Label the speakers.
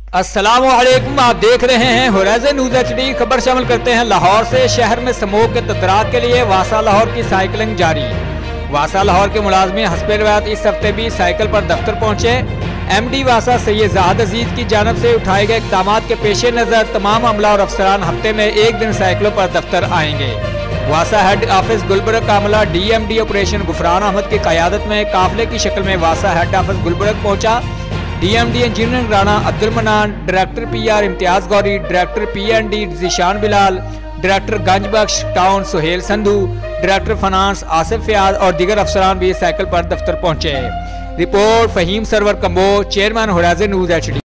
Speaker 1: अस्सलामुअलैकुम, आप देख रहे हैं होराइज़न न्यूज़ HD। खबर शामिल करते हैं लाहौर से। शहर में स्मोक के तदराक के लिए वासा लाहौर की साइकिलिंग जारी। वासा लाहौर के मुलाजमीन हस्बे रिवायत इस हफ्ते भी साइकिल पर दफ्तर पहुंचे। MD वासा सैयद ज़ाहद अजीज की जानब से उठाए गए इक़दाम के पेश नज़र तमाम अमला और अफसरान हफ्ते में एक दिन साइकिलों पर दफ्तर आएंगे। वासा हेड ऑफिस गुलबर्ग का अमला DMD ऑपरेशन गुफरान अहमद की क़यादत में काफिले की शक्ल में वासा हेड ऑफिस गुलबर्ग पहुंचा। DMD engineering Rana Abdul Manan, director PR Imtiaz Gauri, director PND Zeeshan Bilal, director Ganjbakhsh town Suhail Sandhu, director finance Asif Fayyaz और दीगर अफसरान भी साइकिल पर दफ्तर पहुंचे। Report Faheem Sarwar Kamboh, chairman Horizon News HD।